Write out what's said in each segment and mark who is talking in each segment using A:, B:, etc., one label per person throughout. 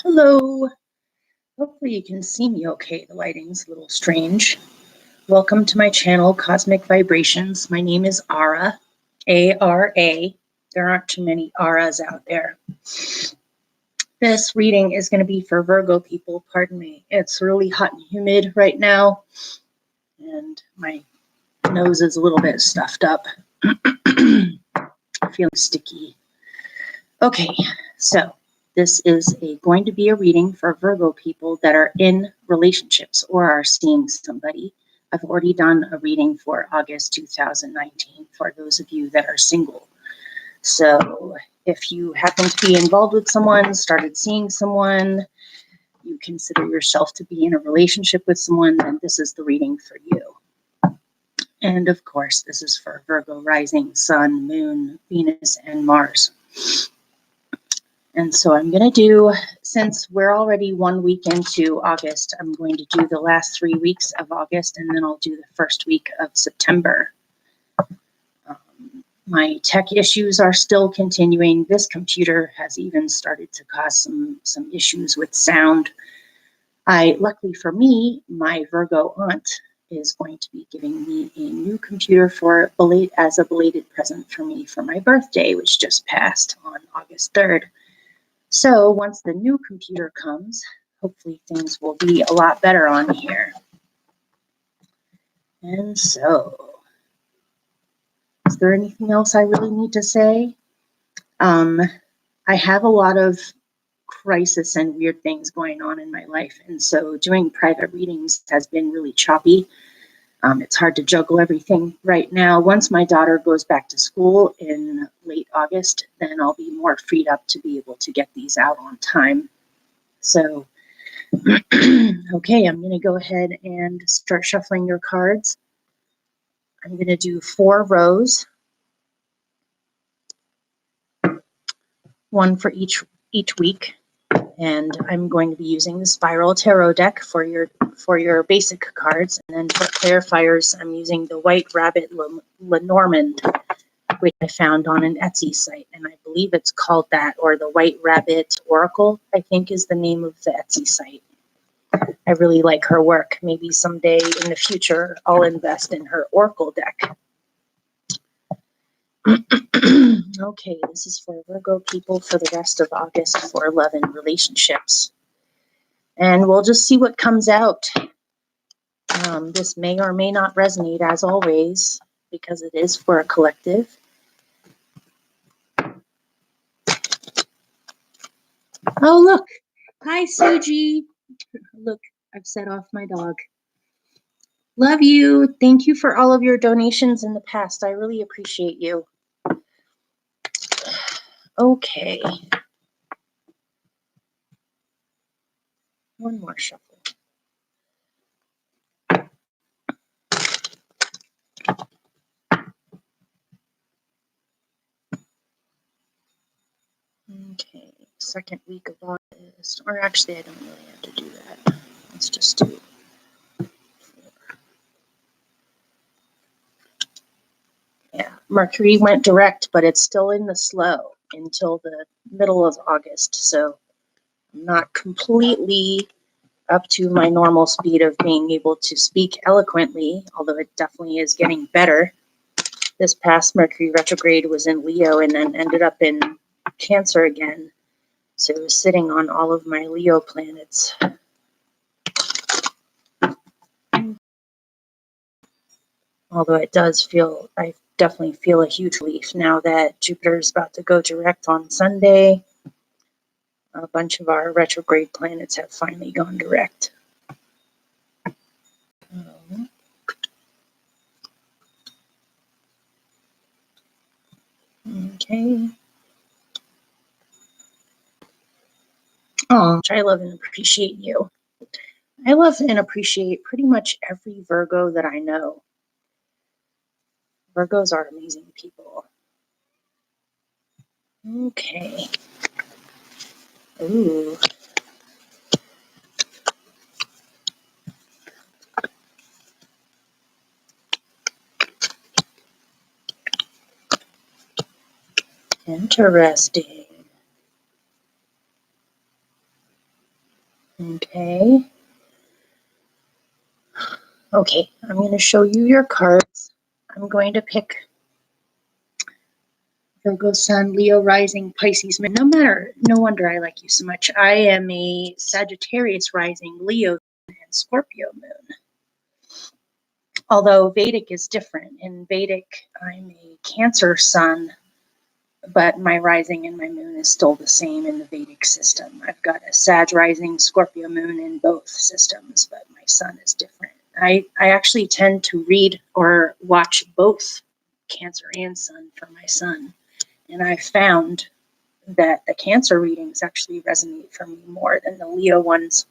A: Hello. Hopefully you can see me okay. The lighting's a little strange. Welcome to my channel, Cosmic Vibrations. My name is Ara, A-R-A. There aren't too many Aras out there. This reading is going to be for Virgo people, pardon me. It's really hot and humid right now, and my nose is a little bit stuffed up. I feel sticky. Okay, so this is going to be a reading for Virgo people that are in relationships or are seeing somebody. I've already done a reading for August 2019 for those of you that are single. So if you happen to be involved with someone, started seeing someone, you consider yourself to be in a relationship with someone, then this is the reading for you. And of course, this is for Virgo rising, Sun, Moon, Venus, and Mars. And so I'm going to do, since we're already 1 week into August, I'm going to do the last 3 weeks of August, and then I'll do the first week of September. My tech issues are still continuing. This computer has even started to cause some issues with sound. Luckily for me, my Virgo aunt is going to be giving me a new computer as a belated present for me for my birthday, which just passed on August 3rd. So once the new computer comes, hopefully things will be a lot better on here. And so, is there anything else I really need to say? I have a lot of crisis and weird things going on in my life, and so doing private readings has been really choppy. It's hard to juggle everything right now. Once my daughter goes back to school in late August, then I'll be more freed up to be able to get these out on time. So, okay, I'm going to go ahead and start shuffling your cards. I'm going to do 4 rows, one for each week, and I'm going to be using the Spiral Tarot deck for your basic cards, and then for clarifiers, I'm using the White Rabbit Lenormand, which I found on an Etsy site, and I believe it's called that, or the White Rabbit Oracle, I think is the name of the Etsy site. I really like her work. Maybe someday in the future, I'll invest in her Oracle deck. Okay, this is for Virgo people for the rest of August for love and relationships. And we'll just see what comes out. This may or may not resonate, as always, because it is for a collective. Oh, look. Hi, Suji. Look, I've set off my dog. Love you. Thank you for all of your donations in the past. I really appreciate you. Okay. One more shuffle. Okay, second week of August. Or actually, I don't really have to do that. Let's just do 4. Yeah, Mercury went direct, but it's still in the slow until the middle of August. So I'm not completely up to my normal speed of being able to speak eloquently, although it definitely is getting better. This past Mercury retrograde was in Leo and then ended up in Cancer again. So it was sitting on all of my Leo planets. Although it does feel, I definitely feel a huge relief now that Jupiter is about to go direct on Sunday. A bunch of our retrograde planets have finally gone direct. Okay. Oh, I love and appreciate you. I love and appreciate pretty much every Virgo that I know. Virgos are amazing people. Okay. Ooh. Interesting. Okay, I'm going to show you your cards. I'm going to pick Virgo Sun, Leo Rising, Pisces Moon. No wonder I like you so much. I am a Sagittarius Rising, Leo, and Scorpio Moon. Although Vedic is different. In Vedic, I'm a Cancer Sun, but my rising and my moon is still the same in the Vedic system. I've got a Sag Rising, Scorpio Moon in both systems, but my sun is different. I actually tend to read or watch both Cancer and Sun for my sun. And I found that the Cancer readings actually resonate for me more than the Leo ones.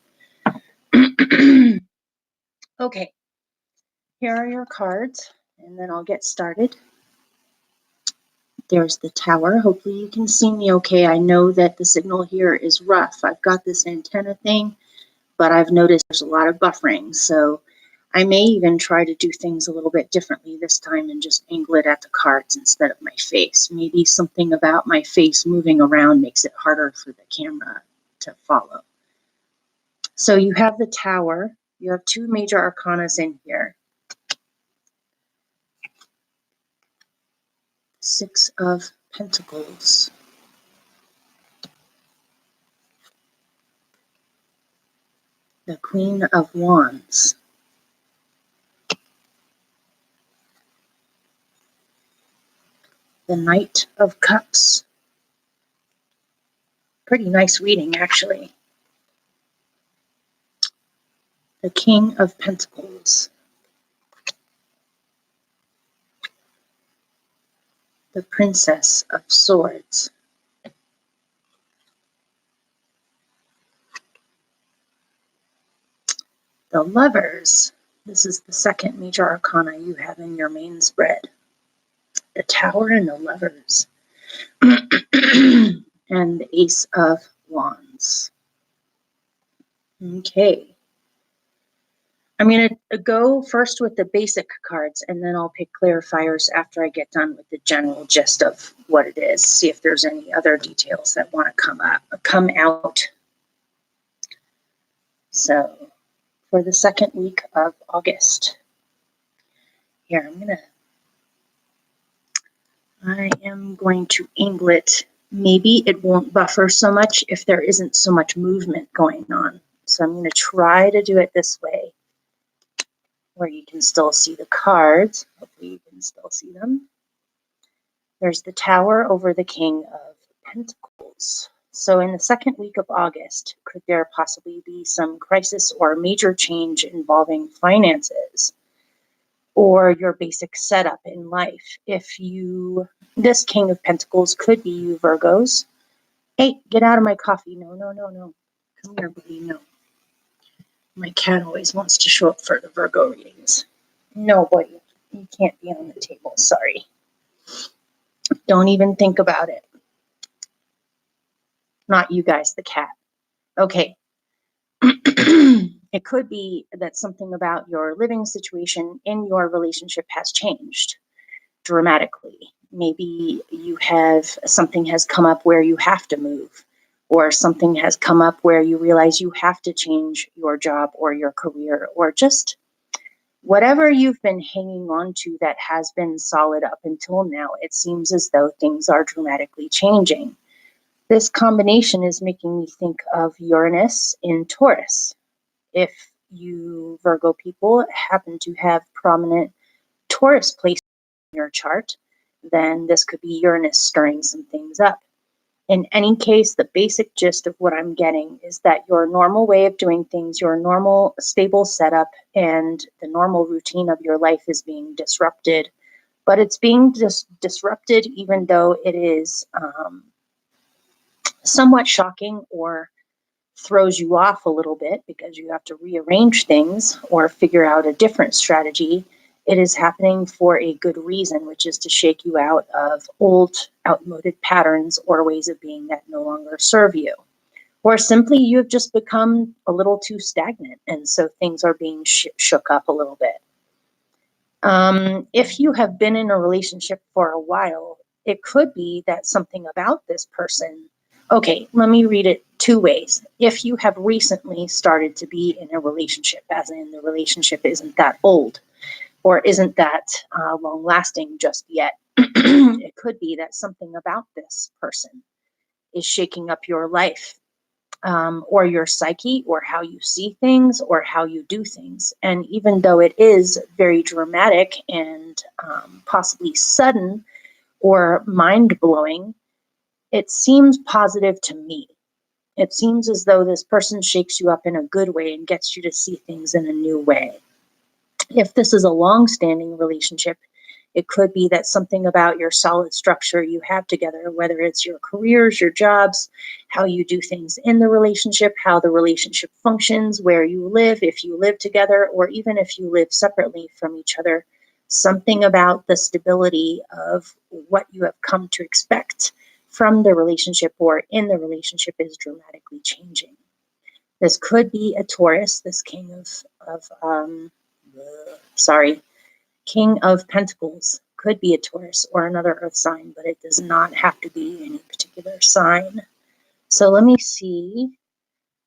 A: Okay, here are your cards, and then I'll get started. There's the tower. Hopefully you can see me okay. I know that the signal here is rough. I've got this antenna thing, but I've noticed there's a lot of buffering. So I may even try to do things a little bit differently this time and just angle it at the cards instead of my face. Maybe something about my face moving around makes it harder for the camera to follow. So you have the tower. You have two major arcanas in here. Six of Pentacles. The Queen of Wands. The Knight of Cups. Pretty nice reading, actually. The King of Pentacles. The Princess of Swords. The Lovers. This is the second major arcana you have in your main spread. The Tower and the Lovers. And the Ace of Wands. Okay. I'm going to go first with the basic cards, and then I'll pick clarifiers after I get done with the general gist of what it is. See if there's any other details that want to come out. So, for the second week of August, here I am going to angle it. Maybe it won't buffer so much if there isn't so much movement going on. So I'm going to try to do it this way, where you can still see the cards. Hopefully you can still see them. There's the Tower over the King of Pentacles. So in the second week of August, could there possibly be some crisis or major change involving finances or your basic setup in life? This King of Pentacles could be you Virgos. Hey, get out of my coffee. No. Come here, buddy, no. My cat always wants to show up for the Virgo readings. No, buddy, you can't be on the table, sorry. Don't even think about it. Not you guys, the cat. Okay. It could be that something about your living situation in your relationship has changed dramatically. Maybe something has come up where you have to move, or something has come up where you realize you have to change your job or your career, or just whatever you've been hanging on to that has been solid up until now. It seems as though things are dramatically changing. This combination is making me think of Uranus in Taurus. If you Virgo people happen to have prominent Taurus placements in your chart, then this could be Uranus stirring some things up. In any case, the basic gist of what I'm getting is that your normal way of doing things, your normal stable setup, and the normal routine of your life is being disrupted. But it's being disrupted even though it is somewhat shocking or throws you off a little bit because you have to rearrange things or figure out a different strategy. It is happening for a good reason, which is to shake you out of old, outmoded patterns or ways of being that no longer serve you. Or simply you have just become a little too stagnant, and so things are being shook up a little bit. If you have been in a relationship for a while, it could be that something about this person Okay, let me read it two ways. If you have recently started to be in a relationship, as in the relationship isn't that old or isn't that long lasting just yet, it could be that something about this person is shaking up your life, or your psyche, or how you see things, or how you do things. And even though it is very dramatic and possibly sudden or mind blowing, it seems positive to me. It seems as though this person shakes you up in a good way and gets you to see things in a new way. If this is a long-standing relationship, it could be that something about your solid structure you have together, whether it's your careers, your jobs, how you do things in the relationship, how the relationship functions, where you live, if you live together, or even if you live separately from each other, something about the stability of what you have come to expect from the relationship or in the relationship is dramatically changing. This could be a Taurus, this king King of Pentacles could be a Taurus or another earth sign, but it does not have to be any particular sign. So let me see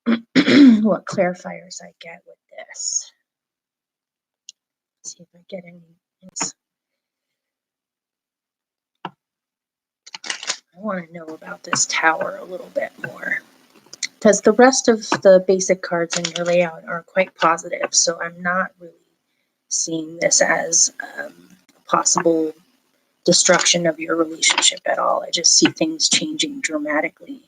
A: what clarifiers I get with this. Let's see if I get any. I want to know about this tower a little bit more, because the rest of the basic cards in your layout are quite positive, so I'm not really seeing this as a possible destruction of your relationship at all. I just see things changing dramatically.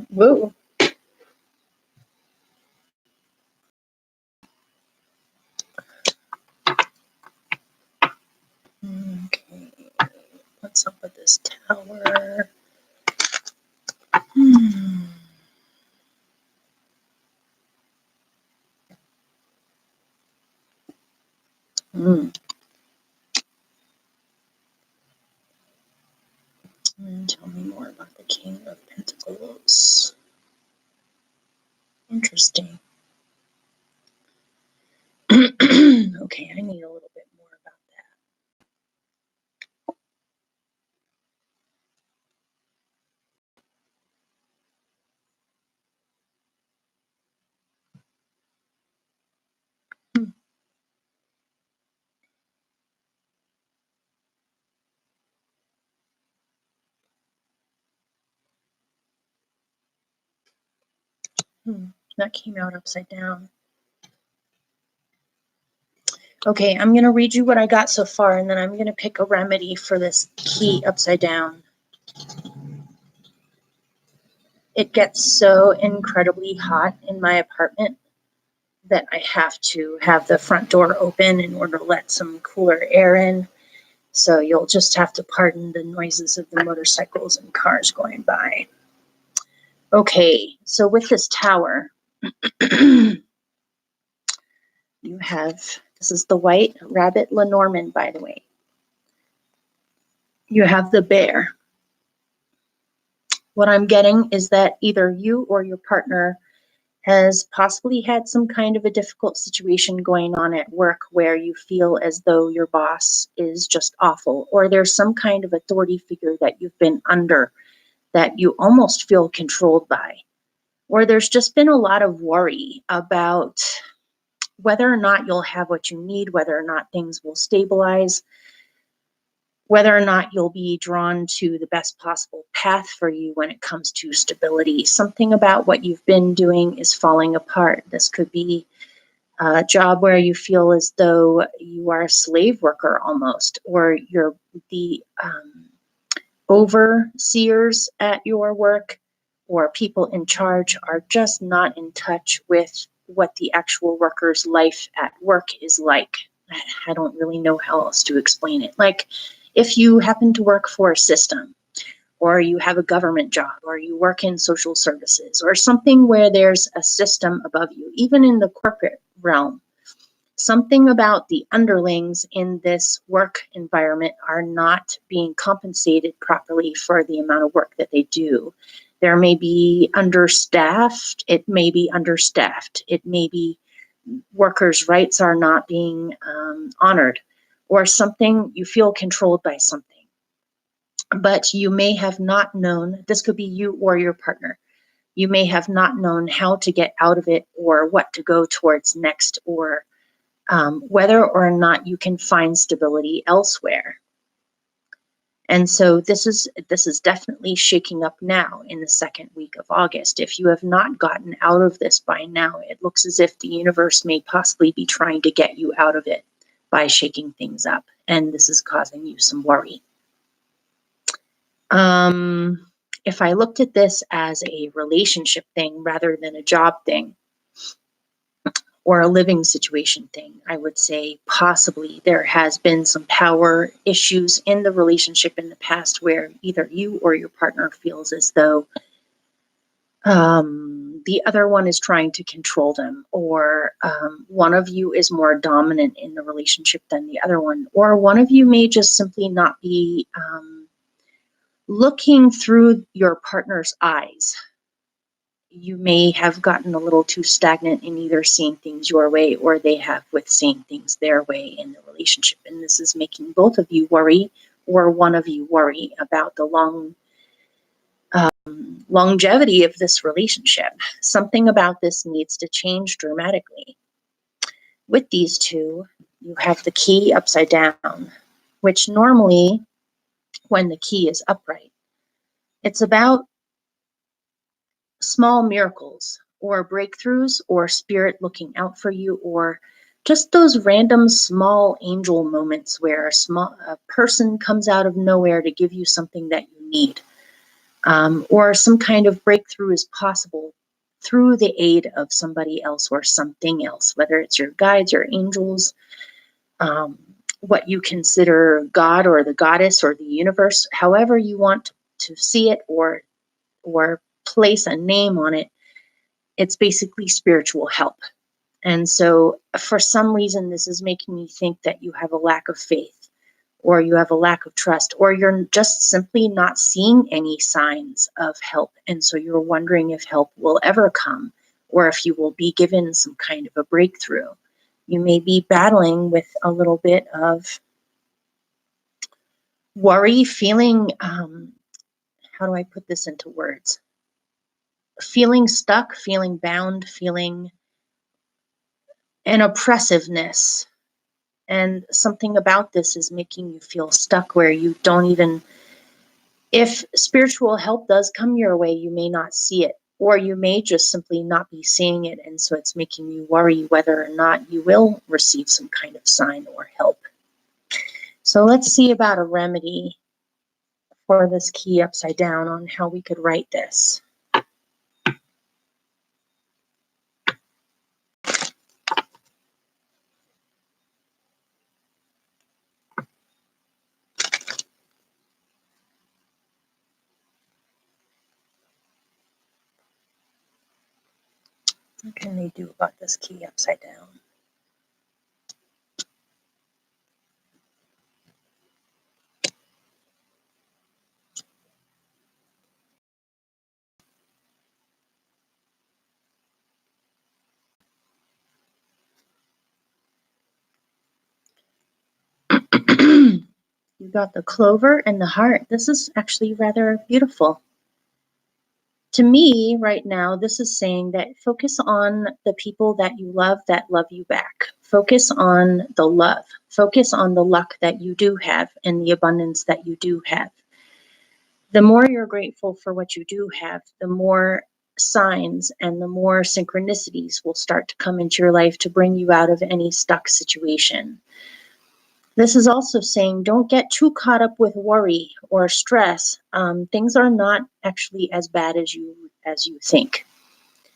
A: Whoa. Okay, what's up with this tower? Tell me more about the King of Pentacles. Interesting. Okay, I need a little bit more about that. That came out upside down. Okay, I'm going to read you what I got so far, and then I'm going to pick a remedy for this key upside down. It gets so incredibly hot in my apartment that I have to have the front door open in order to let some cooler air in. So you'll just have to pardon the noises of the motorcycles and cars going by. Okay, so with this tower, you have, this is the white rabbit Lenormand, by the way. You have the bear. What I'm getting is that either you or your partner has possibly had some kind of a difficult situation going on at work where you feel as though your boss is just awful, or there's some kind of authority figure that you've been under that you almost feel controlled by, or there's just been a lot of worry about whether or not you'll have what you need, whether or not things will stabilize, whether or not you'll be drawn to the best possible path for you when it comes to stability. Something about what you've been doing is falling apart. This could be a job where you feel as though you are a slave worker almost, or you're the overseers at your work, or people in charge are just not in touch with what the actual worker's life at work is like. I don't really know how else to explain it. Like, if you happen to work for a system, or you have a government job, or you work in social services, or something where there's a system above you, even in the corporate realm, something about the underlings in this work environment are not being compensated properly for the amount of work that they do. There may be understaffed, it may be understaffed, it may be workers' rights are not being honored, or something, you feel controlled by something. but you may have not known, this could be you or your partner. You may have not known how to get out of it or what to go towards next, or whether or not you can find stability elsewhere. And so this is definitely shaking up now in the second week of August. If you have not gotten out of this by now, it looks as if the universe may possibly be trying to get you out of it by shaking things up. And this is causing you some worry. If I looked at this as a relationship thing rather than a job thing or a living situation thing, I would say possibly there has been some power issues in the relationship in the past where either you or your partner feels as though the other one is trying to control them, or one of you is more dominant in the relationship than the other one, or one of you may just simply not be looking through your partner's eyes. You may have gotten a little too stagnant in either seeing things your way or they have with seeing things their way in the relationship. And this is making both of you worry, or one of you worry about the longevity of this relationship. Something about this needs to change dramatically. With these two, you have the key upside down, which normally when the key is upright, it's about small miracles or breakthroughs or spirit looking out for you, or just those random small angel moments where a person comes out of nowhere to give you something that you need, or some kind of breakthrough is possible through the aid of somebody else or something else, whether it's your guides, your angels, what you consider God or the goddess or the universe, however you want to see it or place a name on it. It's basically spiritual help. And so for some reason, this is making you think that you have a lack of faith, or you have a lack of trust, or you're just simply not seeing any signs of help. And so you're wondering if help will ever come, or if you will be given some kind of a breakthrough. You may be battling with a little bit of worry, feeling, how do I put this into words? Feeling stuck, feeling bound, feeling an oppressiveness. And something about this is making you feel stuck where you don't even, if spiritual help does come your way, you may not see it, or you may just simply not be seeing it. And so it's making you worry whether or not you will receive some kind of sign or help. So let's see about a remedy for this key upside down on how we could write this. What can they do about this key upside down? You got the clover and the heart. This is actually rather beautiful. To me, right now, this is saying that focus on the people that you love you back. Focus on the love. Focus on the luck that you do have and the abundance that you do have. The more you're grateful for what you do have, the more signs and the more synchronicities will start to come into your life to bring you out of any stuck situation. This is also saying don't get too caught up with worry or stress. Things are not actually as bad as you think,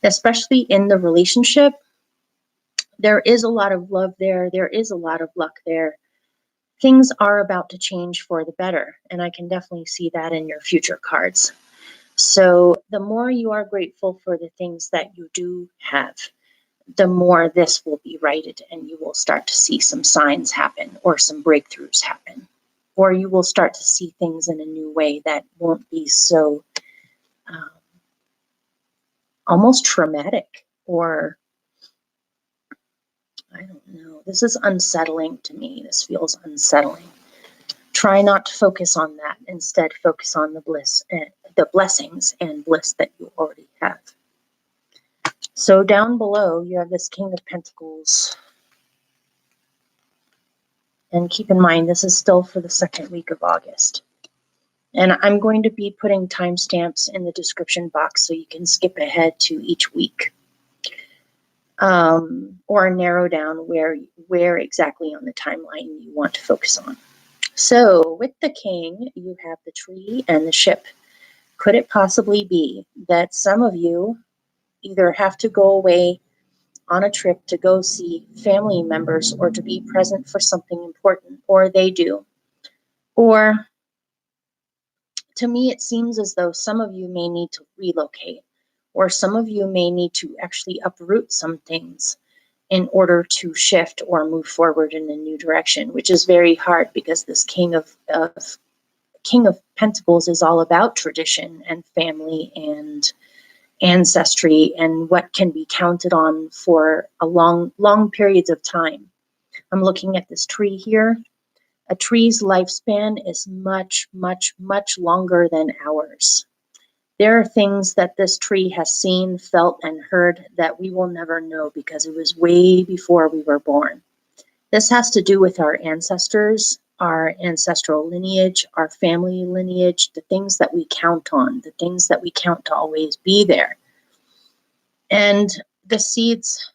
A: especially in the relationship. There is a lot of love there. There is a lot of luck there. Things are about to change for the better, and I can definitely see that in your future cards. So the more you are grateful for the things that you do have, the more this will be righted, and you will start to see some signs happen or some breakthroughs happen, or you will start to see things in a new way that won't be so almost traumatic, or I don't know. This is unsettling to me. This feels unsettling. Try not to focus on that. Instead, focus on the bliss, the blessings and bliss that you already have. So down below, you have this King of Pentacles. And keep in mind, this is still for the second week of August. And I'm going to be putting timestamps in the description box so you can skip ahead to each week. Or narrow down where exactly on the timeline you want to focus on. So with the King, you have the tree and the ship. Could it possibly be that some of you either have to go away on a trip to go see family members or to be present for something important, or they do? Or to me, it seems as though some of you may need to relocate, or some of you may need to actually uproot some things in order to shift or move forward in a new direction, which is very hard because this King of Pentacles is all about tradition and family and ancestry and what can be counted on for a long periods of time. I'm looking at this tree here. A tree's lifespan is much, much, much longer than ours. There are things that this tree has seen, felt, and heard that we will never know because it was way before we were born. This has to do with our ancestors, our ancestral lineage, our family lineage, the things that we count on, the things that we count to always be there. And the seeds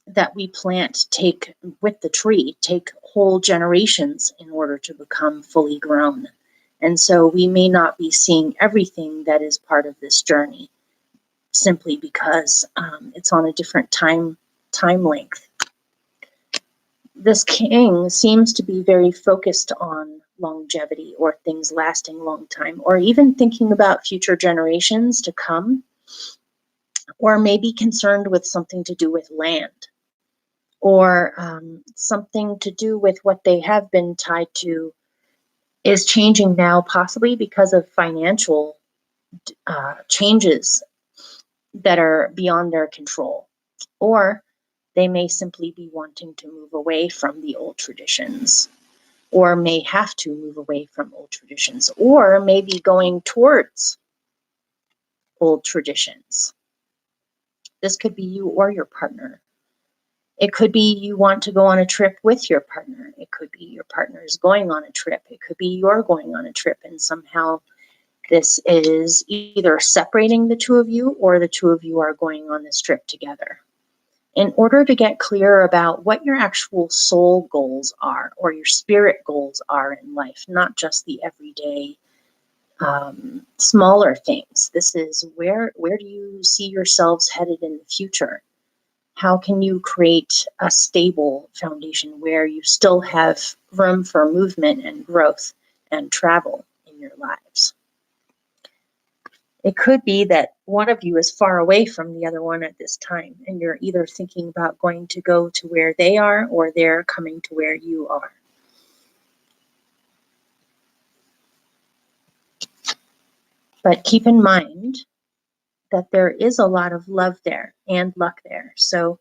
A: that we plant take with the tree, take whole generations in order to become fully grown. And so we may not be seeing everything that is part of this journey simply because it's on a different time length. This King seems to be very focused on longevity or things lasting a long time, or even thinking about future generations to come, or maybe concerned with something to do with land, or something to do with what they have been tied to is changing now, possibly because of financial changes that are beyond their control. Or they may simply be wanting to move away from the old traditions, or may have to move away from old traditions, or maybe going towards old traditions. This could be you or your partner. It could be you want to go on a trip with your partner. It could be your partner is going on a trip. It could be you're going on a trip, and somehow this is either separating the two of you or the two of you are going on this trip together. In order to get clear about what your actual soul goals are or your spirit goals are in life, not just the everyday smaller things. This is where do you see yourselves headed in the future? How can you create a stable foundation where you still have room for movement and growth and travel in your lives? It could be that one of you is far away from the other one at this time, and you're either thinking about going to go to where they are or they're coming to where you are. But keep in mind that there is a lot of love there and luck there. So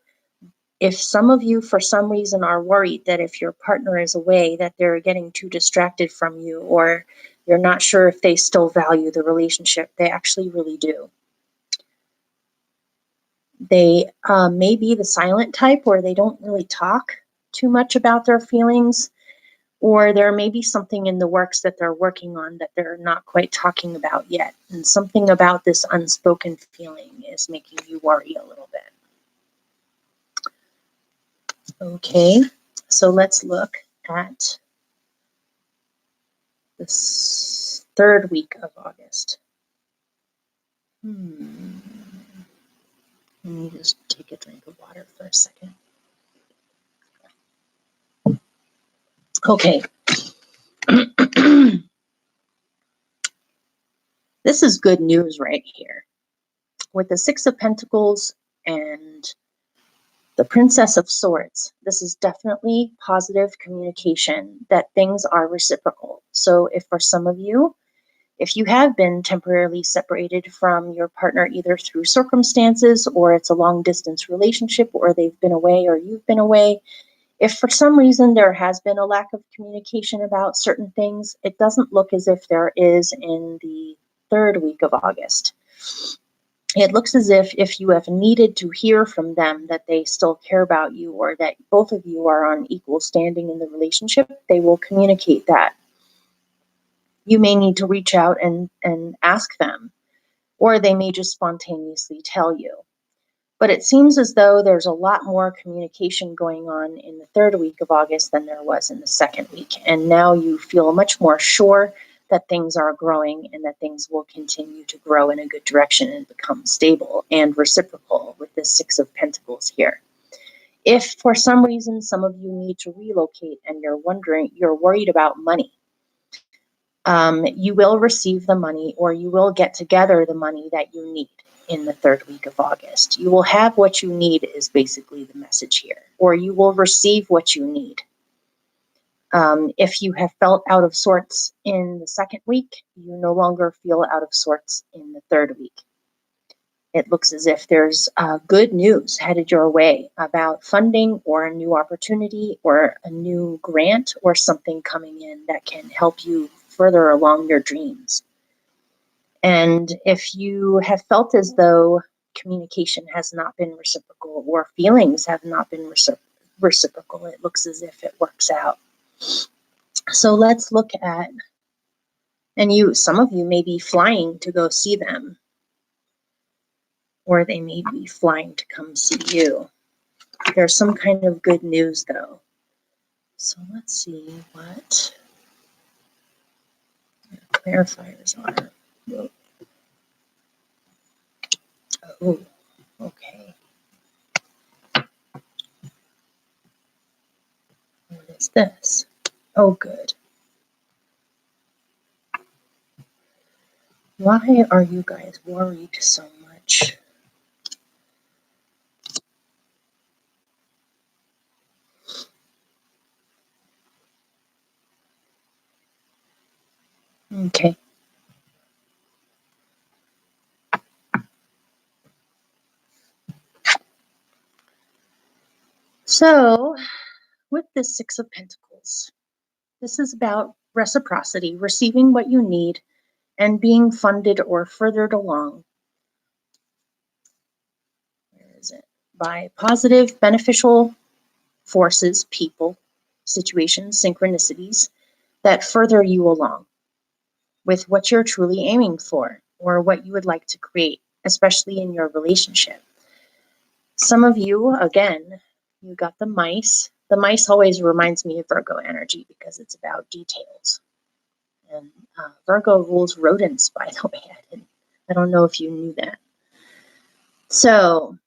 A: if some of you, for some reason, are worried that if your partner is away, that they're getting too distracted from you, or you're not sure if they still value the relationship, they actually really do. They may be the silent type where they don't really talk too much about their feelings, or there may be something in the works that they're working on that they're not quite talking about yet. And something about this unspoken feeling is making you worry a little bit. Okay, so let's look at this third week of August. Let me just take a drink of water for a second. Okay. This is good news right here. With the Six of Pentacles and the Princess of Swords, this is definitely positive communication that things are reciprocal. So if for some of you, if you have been temporarily separated from your partner, either through circumstances or it's a long distance relationship or they've been away or you've been away, If for some reason there has been a lack of communication about certain things, it doesn't look as if there is in the third week of August. It looks as if you have needed to hear from them that they still care about you, or that both of you are on equal standing in the relationship, they will communicate that. You may need to reach out and ask them, or they may just spontaneously tell you. But it seems as though there's a lot more communication going on in the third week of August than there was in the second week. And now you feel much more sure that things are growing and that things will continue to grow in a good direction and become stable and reciprocal with the Six of Pentacles here. If for some reason some of you need to relocate and you're worried about money, you will receive the money, or you will get together the money that you need in the third week of August. You will have what you need is basically the message here, or you will receive what you need. If you have felt out of sorts in the second week, you no longer feel out of sorts in the third week. It looks as if there's good news headed your way about funding or a new opportunity or a new grant or something coming in that can help you further along your dreams. And if you have felt as though communication has not been reciprocal or feelings have not been reciprocal, it looks as if it works out. So let's look at, and some of you may be flying to go see them, or they may be flying to come see you. There's some kind of good news though. So let's see what clarifiers are. Oh, okay. What is this? Oh, good. Why are you guys worried so much? Okay. So, with the Six of Pentacles, this is about reciprocity, receiving what you need and being funded or furthered along. Where is it? By positive, beneficial forces, people, situations, synchronicities that further you along with what you're truly aiming for or what you would like to create, especially in your relationship. Some of you, again, you got the mice. The mice always reminds me of Virgo energy because it's about details. And Virgo rules rodents, by the way. I don't know if you knew that. So,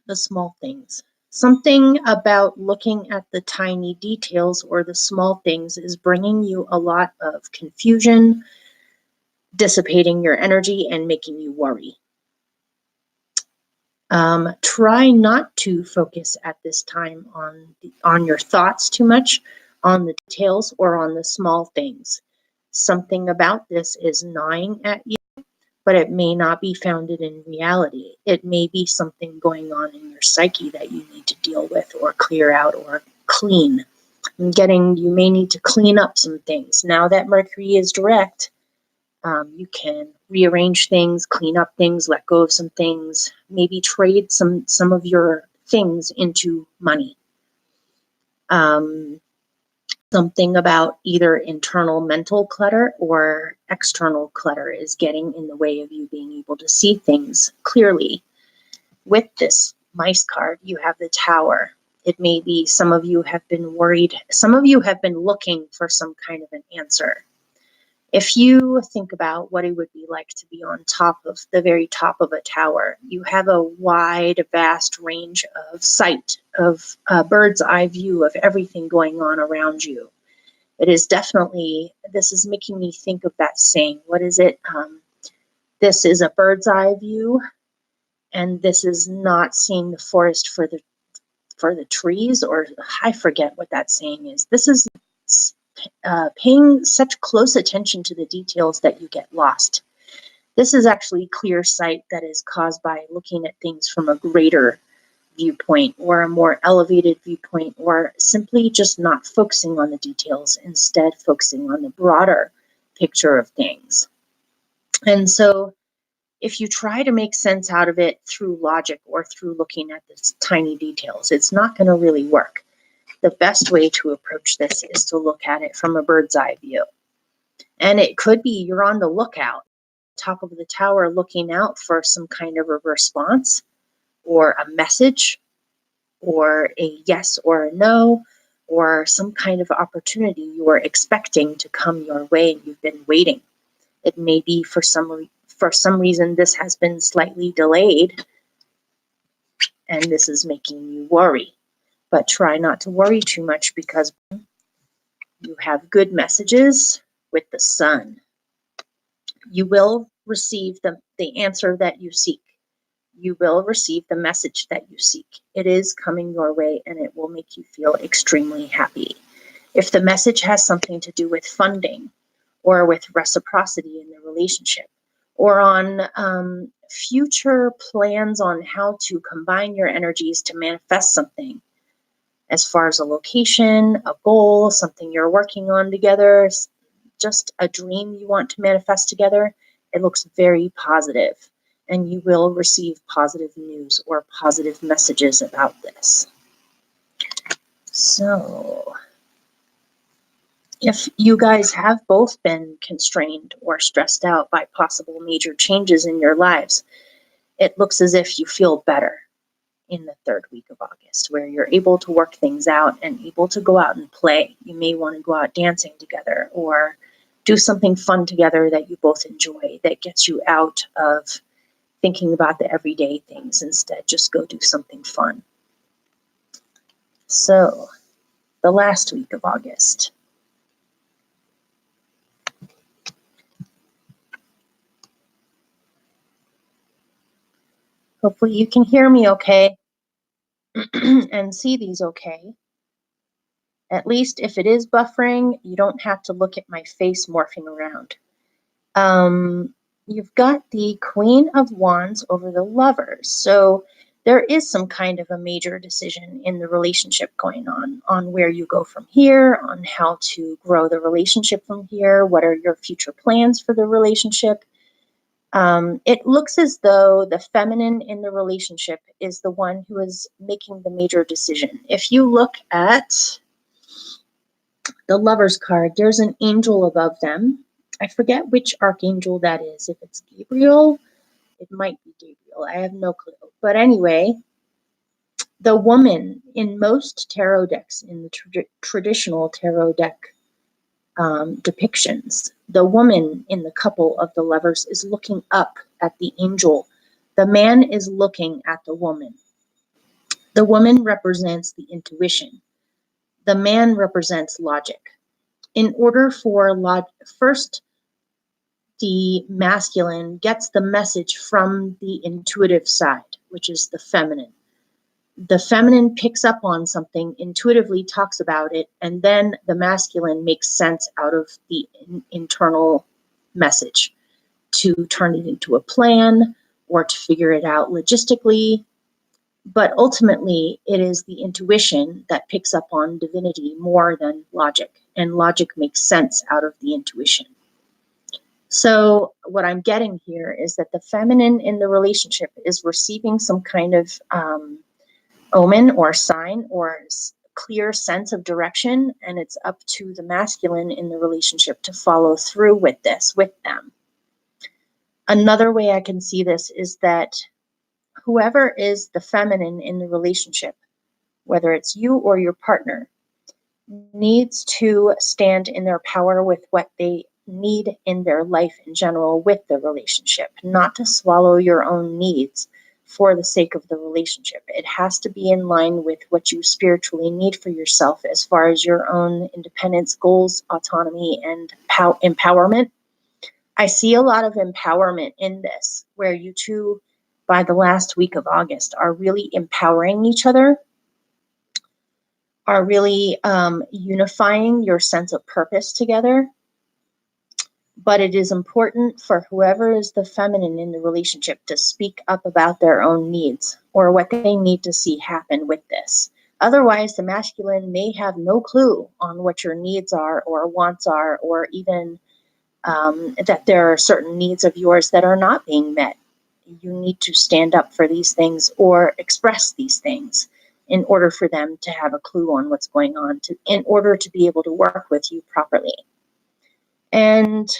A: the small things. Something about looking at the tiny details or the small things is bringing you a lot of confusion, dissipating your energy, and making you worry. Try not to focus at this time on your thoughts too much, on the details or on the small things. Something about this is gnawing at you, but it may not be founded in reality. It may be something going on in your psyche that you need to deal with or clear out or clean. You may need to clean up some things. Now that Mercury is direct, you can rearrange things, clean up things, let go of some things, maybe trade some of your things into money. Something about either internal mental clutter or external clutter is getting in the way of you being able to see things clearly. With this mice card, you have the Tower. It may be some of you have been worried. Some of you have been looking for some kind of an answer. If you think about what it would be like to be on the very top of a tower, you have a wide, vast range of sight, of a bird's eye view of everything going on around you. It is definitely, this is making me think of that saying. What is it? This is a bird's eye view, and this is not seeing the forest for the trees, or I forget what that saying is. This is paying such close attention to the details that you get lost. This is actually clear sight that is caused by looking at things from a greater viewpoint or a more elevated viewpoint, or simply just not focusing on the details, instead focusing on the broader picture of things. And so if you try to make sense out of it through logic or through looking at the tiny details, it's not going to really work. The best way to approach this is to look at it from a bird's eye view. And it could be you're on the lookout, top of the tower, looking out for some kind of a response or a message or a yes or a no, or some kind of opportunity you are expecting to come your way and you've been waiting. It may be for some reason this has been slightly delayed and this is making you worry. But try not to worry too much, because you have good messages with the sun. You will receive the answer that you seek. You will receive the message that you seek. It is coming your way and it will make you feel extremely happy. If the message has something to do with funding or with reciprocity in the relationship, or on future plans on how to combine your energies to manifest something, as far as a location, a goal, something you're working on together, just a dream you want to manifest together, it looks very positive, and you will receive positive news or positive messages about this. So, if you guys have both been constrained or stressed out by possible major changes in your lives, it looks as if you feel better in the third week of August, where you're able to work things out and able to go out and play. You may want to go out dancing together or do something fun together that you both enjoy, that gets you out of thinking about the everyday things. Instead, just go do something fun. So, the last week of August. Hopefully you can hear me okay and see these okay. At least if it is buffering, you don't have to look at my face morphing around. You've got the Queen of Wands over the Lovers. So there is some kind of a major decision in the relationship going on where you go from here, on how to grow the relationship from here, what are your future plans for the relationship. It looks as though the feminine in the relationship is the one who is making the major decision. If you look at the Lover's card, there's an angel above them. I forget which archangel that is. If it's Gabriel, it might be Gabriel. I have no clue. But anyway, the woman in most tarot decks, in the traditional tarot deck depictions, the woman in the couple of the Lovers is looking up at the angel. The man is looking at the woman. The woman represents the intuition. The man represents logic. In order for first, the masculine gets the message from the intuitive side, which is the feminine. The feminine picks up on something, intuitively talks about it, and then the masculine makes sense out of the internal message to turn it into a plan or to figure it out logistically. But ultimately, it is the intuition that picks up on divinity more than logic, and logic makes sense out of the intuition. So what I'm getting here is that the feminine in the relationship is receiving some kind of omen or sign or clear sense of direction, and it's up to the masculine in the relationship to follow through with this with them. Another way I can see this is that whoever is the feminine in the relationship, whether it's you or your partner, needs to stand in their power with what they need in their life in general with the relationship, not to swallow your own needs for the sake of the relationship. It has to be in line with what you spiritually need for yourself as far as your own independence, goals, autonomy, and empowerment. I see a lot of empowerment in this, where you two, by the last week of August, are really empowering each other, are really unifying your sense of purpose together. But it is important for whoever is the feminine in the relationship to speak up about their own needs or what they need to see happen with this. Otherwise, the masculine may have no clue on what your needs are or wants are, or even that there are certain needs of yours that are not being met. You need to stand up for these things or express these things in order for them to have a clue on what's going on, in order to be able to work with you properly. And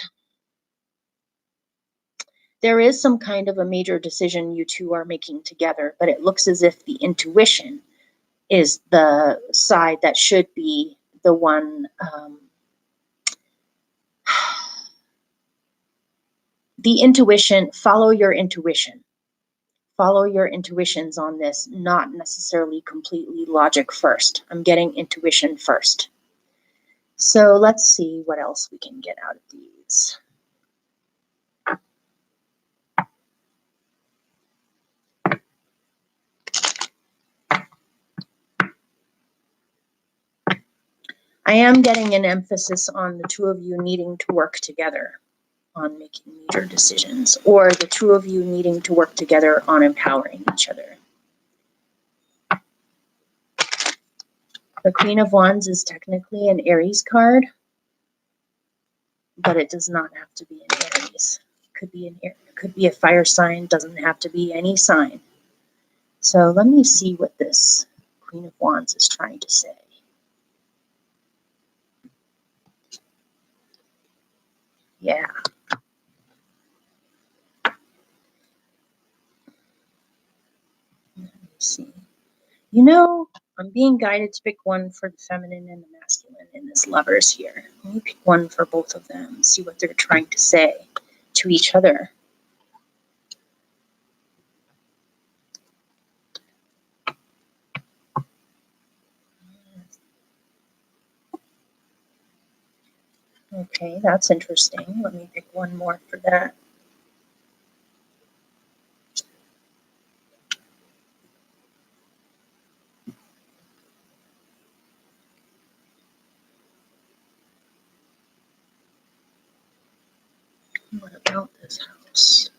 A: there is some kind of a major decision you two are making together, but it looks as if the intuition is the side that should be the one. The intuition, follow your intuition. Follow your intuitions on this, not necessarily completely logic first. I'm getting intuition first. So let's see what else we can get out of these. I am getting an emphasis on the two of you needing to work together on making major decisions, or the two of you needing to work together on empowering each other. The Queen of Wands is technically an Aries card, but it does not have to be an Aries. Could be a fire sign, doesn't have to be any sign. So let me see what this Queen of Wands is trying to say. Yeah. Let me see. You know, I'm being guided to pick one for the feminine and the masculine in this Lovers here. Let me pick one for both of them, see what they're trying to say to each other. Okay, that's interesting. Let me pick one more for that. What about this house?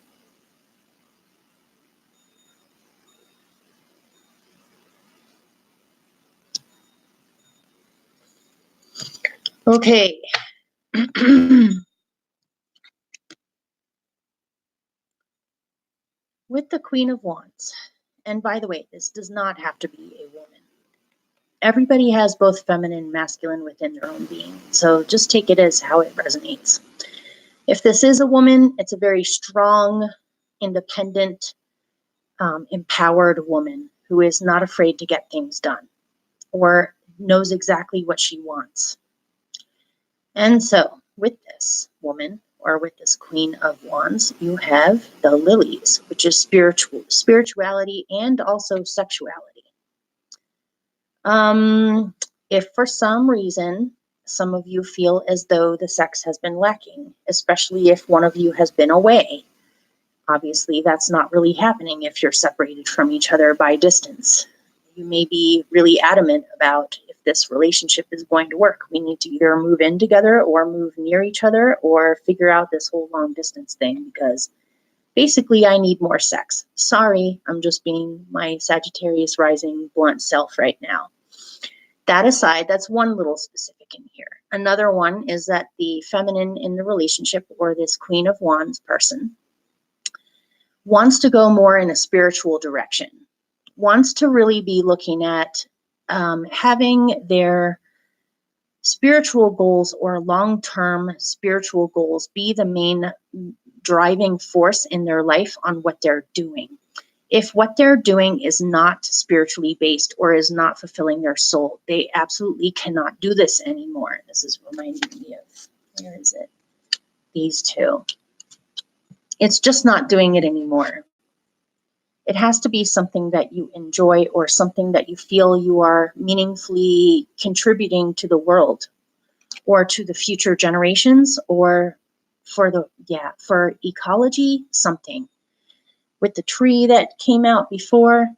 A: Okay. With the Queen of Wands, and by the way, this does not have to be a woman. Everybody has both feminine and masculine within their own being, so just take it as how it resonates. If this is a woman, it's a very strong, independent, empowered woman who is not afraid to get things done or knows exactly what she wants. And so with this woman, or with this Queen of Wands, you have the lilies, which is spirituality and also sexuality. If for some reason some of you feel as though the sex has been lacking, especially if one of you has been away, obviously that's not really happening if you're separated from each other by distance. You may be really adamant about if this relationship is going to work. We need to either move in together or move near each other or figure out this whole long distance thing, because basically I need more sex. Sorry, I'm just being my Sagittarius rising blunt self right now. That aside, that's one little specific in here. Another one is that the feminine in the relationship, or this Queen of Wands person, wants to go more in a spiritual direction, wants to really be looking at having their spiritual goals or long-term spiritual goals be the main driving force in their life on what they're doing. If what they're doing is not spiritually based or is not fulfilling their soul, they absolutely cannot do this anymore. This is reminding me of, where is it? These two. It's just not doing it anymore. It has to be something that you enjoy or something that you feel you are meaningfully contributing to the world or to the future generations, or for ecology, something. With the tree that came out before,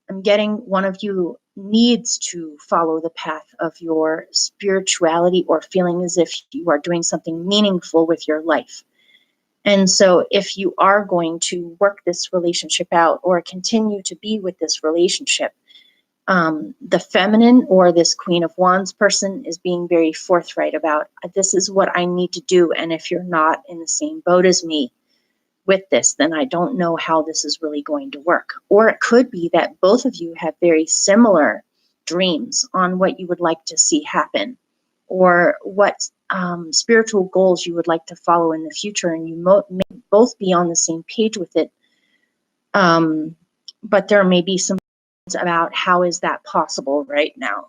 A: I'm getting one of you needs to follow the path of your spirituality or feeling as if you are doing something meaningful with your life. And so if you are going to work this relationship out or continue to be with this relationship, the feminine or this Queen of Wands person is being very forthright about, this is what I need to do. And if you're not in the same boat as me with this, then I don't know how this is really going to work. Or it could be that both of you have very similar dreams on what you would like to see happen, or what spiritual goals you would like to follow in the future, and you may both be on the same page with it. But there may be some about how is that possible right now.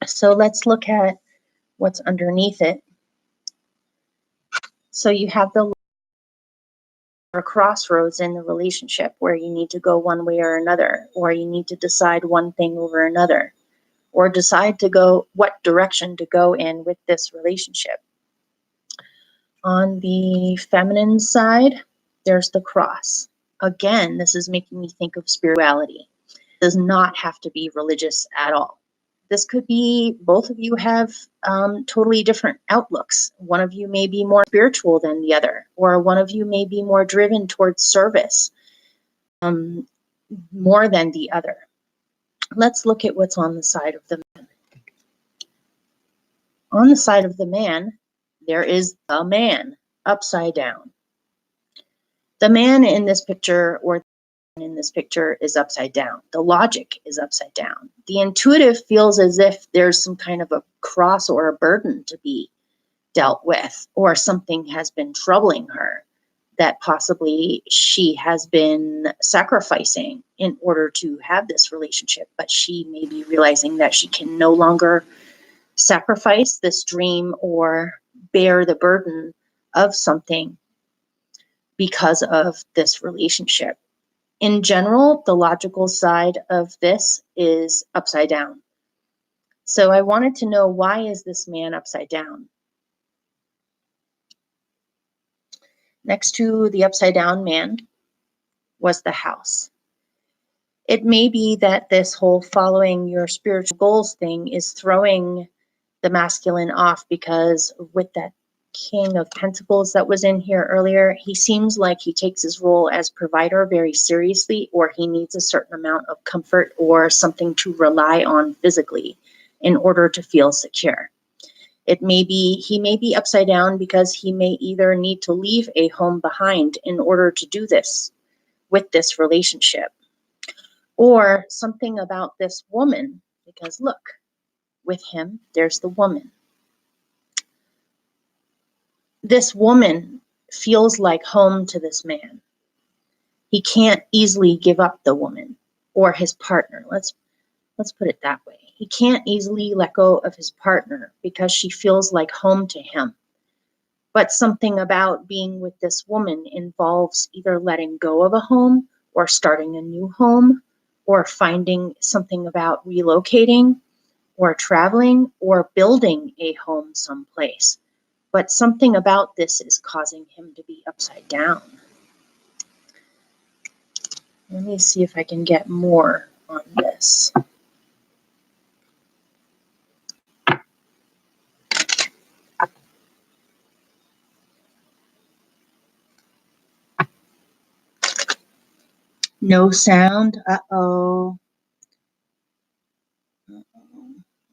A: So let's look at what's underneath it. So you have the crossroads in the relationship where you need to go one way or another, or you need to decide one thing over another, or decide to go what direction to go in with this relationship. On the feminine side, there's the cross. Again, this is making me think of spirituality. It does not have to be religious at all. This could be both of you have totally different outlooks. One of you may be more spiritual than the other, or one of you may be more driven towards service more than the other. Let's look at what's on the side of the man. On the side of the man, there is the man upside down. The man in this picture, or in this picture, is upside down. The logic is upside down. The intuitive feels as if there's some kind of a cross or a burden to be dealt with, or something has been troubling her that possibly she has been sacrificing in order to have this relationship, but she may be realizing that she can no longer sacrifice this dream or bear the burden of something because of this relationship. In general, the logical side of this is upside down. So I wanted to know, why is this man upside down? Next to the upside down man was the house. It may be that this whole following your spiritual goals thing is throwing the masculine off, because with that King of Pentacles that was in here earlier, he seems like he takes his role as provider very seriously, or he needs a certain amount of comfort or something to rely on physically in order to feel secure. It may be, he may be upside down because he may either need to leave a home behind in order to do this with this relationship, or something about this woman, because look, with him, there's the woman. This woman feels like home to this man. He can't easily give up the woman or his partner. Let's put it that way. He can't easily let go of his partner because she feels like home to him. But something about being with this woman involves either letting go of a home, or starting a new home, or finding something about relocating or traveling or building a home someplace. But something about this is causing him to be upside down. Let me see if I can get more on this. No sound. Uh-oh.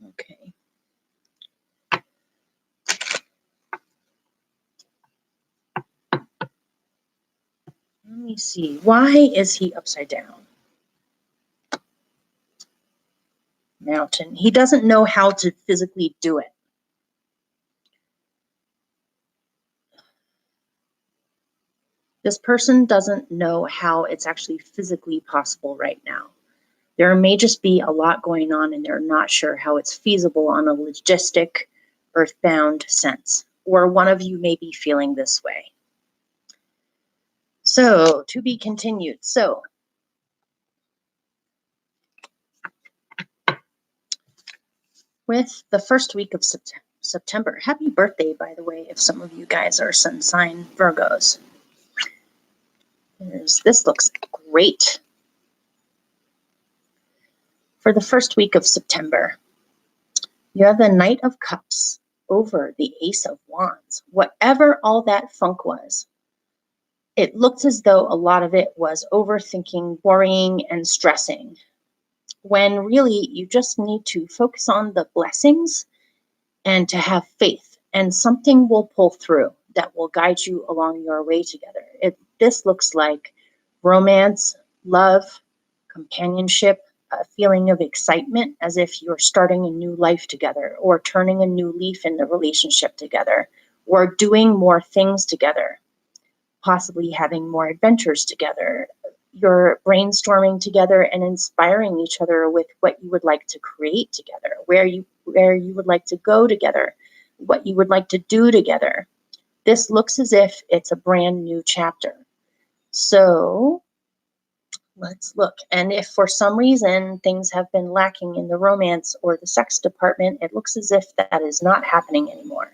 A: Okay. Let me see. Why is he upside down? Mountain. He doesn't know how to physically do it. This person doesn't know how it's actually physically possible right now. There may just be a lot going on and they're not sure how it's feasible on a logistic, earthbound sense. Or one of you may be feeling this way. So, to be continued. So, with the first week of September, happy birthday, by the way, if some of you guys are sun sign Virgos. This looks great. For the first week of September, you have the Knight of Cups over the Ace of Wands. Whatever all that funk was, it looked as though a lot of it was overthinking, worrying, and stressing, when really you just need to focus on the blessings and to have faith, and something will pull through that will guide you along your way together. This looks like romance, love, companionship, a feeling of excitement as if you're starting a new life together, or turning a new leaf in the relationship together, or doing more things together, possibly having more adventures together. You're brainstorming together and inspiring each other with what you would like to create together, where you would like to go together, what you would like to do together. This looks as if it's a brand new chapter. So let's look. And if for some reason things have been lacking in the romance or the sex department, it looks as if that is not happening anymore.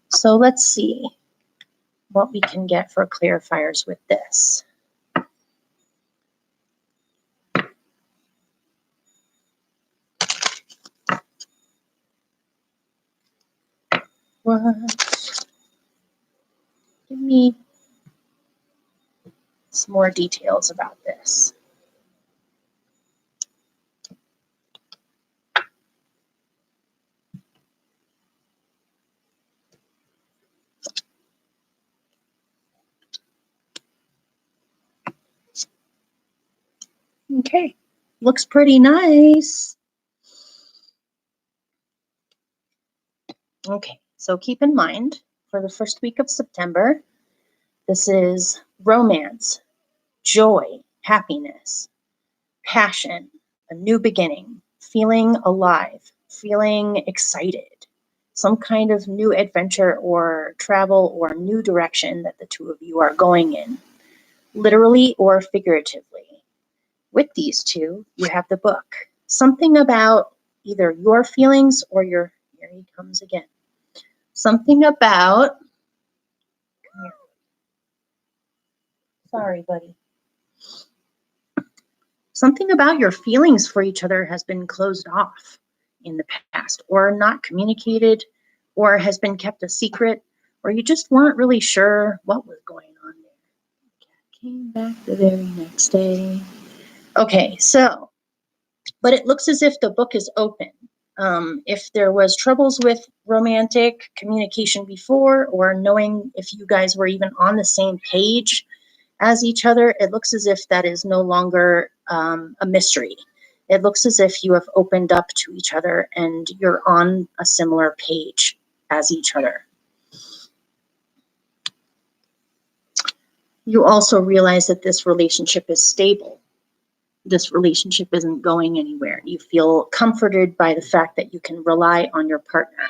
A: So let's see what we can get for clarifiers with this. What? Give me some more details about this. Okay, looks pretty nice. Okay, so keep in mind, for the first week of September, this is romance, joy, happiness, passion, a new beginning, feeling alive, feeling excited, some kind of new adventure or travel or new direction that the two of you are going in, literally or figuratively. With these two, you have the book. Something about either your feelings or here he comes again. Something about, come here. Sorry, buddy. Something about your feelings for each other has been closed off in the past, or not communicated, or has been kept a secret, or you just weren't really sure what was going on there. Cat came back the very next day. Okay, so, but it looks as if the book is open. If there was troubles with romantic communication before, or knowing if you guys were even on the same page as each other, it looks as if that is no longer a mystery. It looks as if you have opened up to each other and you're on a similar page as each other. You also realize that this relationship is stable. This relationship isn't going anywhere. You feel comforted by the fact that you can rely on your partner.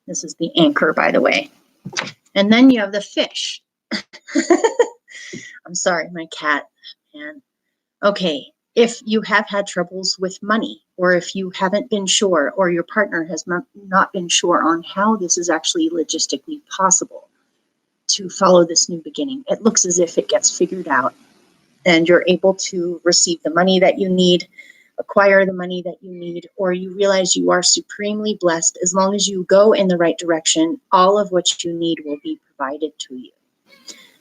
A: This is the anchor, by the way. And then you have the fish. I'm sorry, my cat, man. Okay, if you have had troubles with money, or if you haven't been sure, or your partner has not been sure on how this is actually logistically possible to follow this new beginning, it looks as if it gets figured out and you're able to receive the money that you need, acquire the money that you need, or you realize you are supremely blessed. As long as you go in the right direction, all of what you need will be provided to you.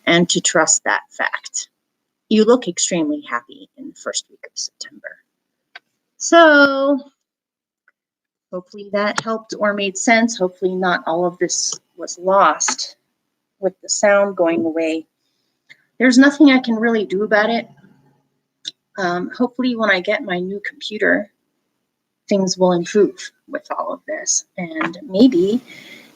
A: And to trust that fact. You look extremely happy in the first week of September. So hopefully that helped or made sense. Hopefully not all of this was lost with the sound going away. There's nothing I can really do about it. Hopefully when I get my new computer, things will improve with all of this. And maybe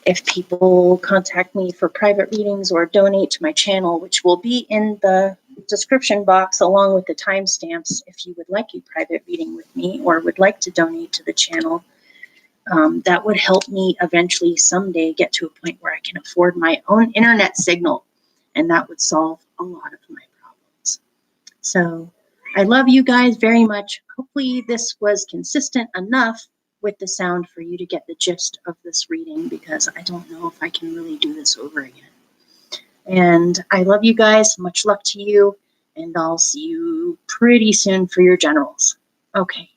A: if people contact me for private readings or donate to my channel, which will be in the description box along with the timestamps, if you would like a private reading with me or would like to donate to the channel, that would help me eventually someday get to a point where I can afford my own internet signal, and that would solve a lot of my problems. So I love you guys very much. Hopefully this was consistent enough with the sound for you to get the gist of this reading, because I don't know if I can really do this over again. And I love you guys. Much luck to you. and I'll see you pretty soon for your generals. Okay.